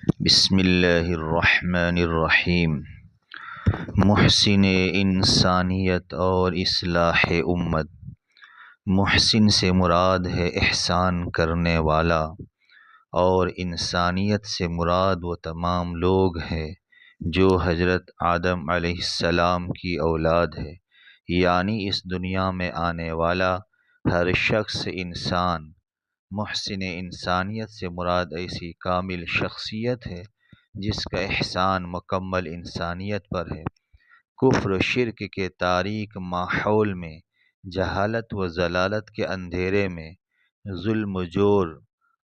بسم اللہ الرحمن الرحیم۔ محسن انسانیت اور اصلاح امت۔ محسن سے مراد ہے احسان کرنے والا، اور انسانیت سے مراد وہ تمام لوگ ہیں جو حضرت آدم علیہ السلام کی اولاد ہے، یعنی اس دنیا میں آنے والا ہر شخص انسان۔ محسن انسانیت سے مراد ایسی کامل شخصیت ہے جس کا احسان مکمل انسانیت پر ہے۔ کفر و شرک کے تاریک ماحول میں، جہالت و ضلالت کے اندھیرے میں، ظلم و جور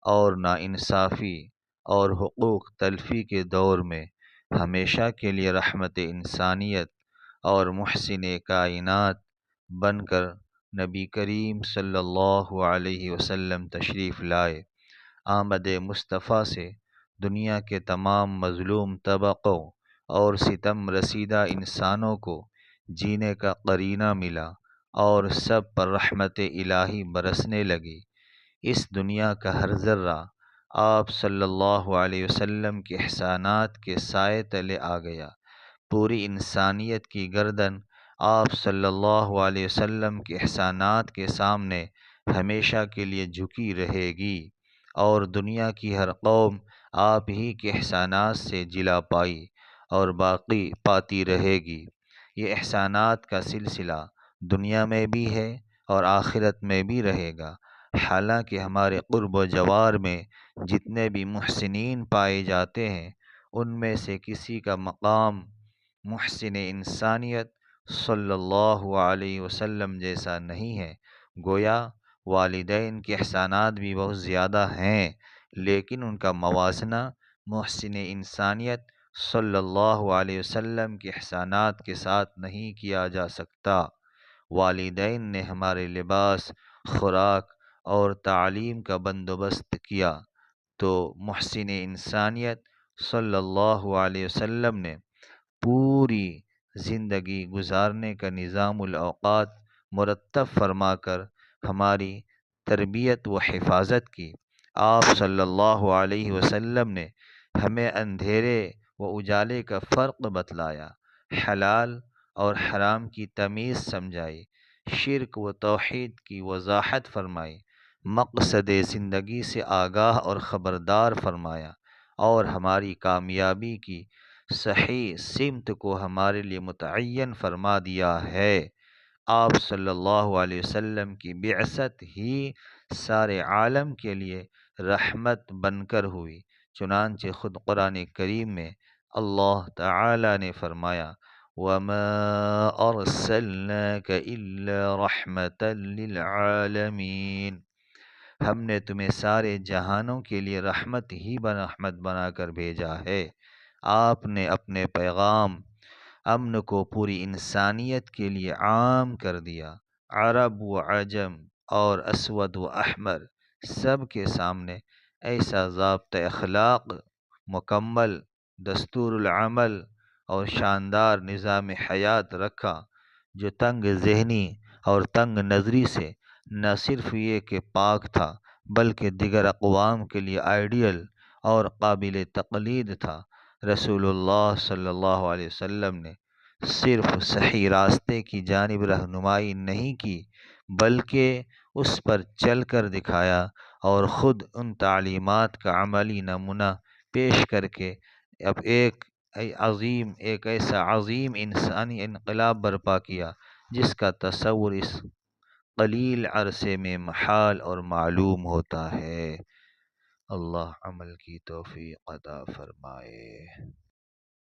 اور ناانصافی اور حقوق تلفی کے دور میں ہمیشہ کے لیے رحمت انسانیت اور محسن کائنات بن کر نبی کریم صلی اللہ علیہ وسلم تشریف لائے۔ آمد مصطفیٰ سے دنیا کے تمام مظلوم طبقوں اور ستم رسیدہ انسانوں کو جینے کا قرینہ ملا، اور سب پر رحمت الہی برسنے لگی۔ اس دنیا کا ہر ذرہ آپ صلی اللہ علیہ وسلم کے احسانات کے سائے تلے آ گیا۔ پوری انسانیت کی گردن آپ صلی اللہ علیہ وسلم کے احسانات کے سامنے ہمیشہ کے لیے جھکی رہے گی، اور دنیا کی ہر قوم آپ ہی کے احسانات سے جلا پائی اور باقی پاتی رہے گی۔ یہ احسانات کا سلسلہ دنیا میں بھی ہے اور آخرت میں بھی رہے گا۔ حالانکہ ہمارے قرب و جوار میں جتنے بھی محسنین پائے جاتے ہیں، ان میں سے کسی کا مقام محسن انسانیت صلی اللہ علیہ وسلم جیسا نہیں ہے۔ گویا والدین کے احسانات بھی بہت زیادہ ہیں، لیکن ان کا موازنہ محسن انسانیت صلی اللہ علیہ وسلم کے احسانات کے ساتھ نہیں کیا جا سکتا۔ والدین نے ہمارے لباس، خوراک اور تعلیم کا بندوبست کیا، تو محسن انسانیت صلی اللہ علیہ وسلم نے پوری زندگی گزارنے کا نظام الاوقات مرتب فرما کر ہماری تربیت و حفاظت کی۔ آپ صلی اللہ علیہ وسلم نے ہمیں اندھیرے و اجالے کا فرق بتلایا، حلال اور حرام کی تمیز سمجھائی، شرک و توحید کی وضاحت فرمائی، مقصد زندگی سے آگاہ اور خبردار فرمایا، اور ہماری کامیابی کی صحیح سمت کو ہمارے لیے متعین فرما دیا ہے۔ آپ صلی اللہ علیہ وسلم کی بعثت ہی سارے عالم کے لیے رحمت بن کر ہوئی۔ چنانچہ خود قرآن کریم میں اللہ تعالی نے فرمایا، وَمَا أَرْسَلْنَاكَ إِلَّا رَحْمَةً لِلْعَالَمِينَ۔ ہم نے تمہیں سارے جہانوں کے لیے رحمت بنا کر بھیجا ہے۔ آپ نے اپنے پیغام امن کو پوری انسانیت کے لیے عام کر دیا۔ عرب و عجم اور اسود و احمر سب کے سامنے ایسا ضابطۂ اخلاق، مکمل دستور العمل اور شاندار نظام حیات رکھا، جو تنگ ذہنی اور تنگ نظری سے نہ صرف یہ کہ پاک تھا، بلکہ دیگر اقوام کے لیے آئیڈیل اور قابل تقلید تھا۔ رسول اللہ صلی اللہ علیہ وسلم نے صرف صحیح راستے کی جانب رہنمائی نہیں کی، بلکہ اس پر چل کر دکھایا، اور خود ان تعلیمات کا عملی نمونہ پیش کر کے اب ایک ایسا عظیم انسانی انقلاب برپا کیا جس کا تصور اس قلیل عرصے میں محال اور معلوم ہوتا ہے۔ اللہ عمل کی توفیق عطا فرمائے۔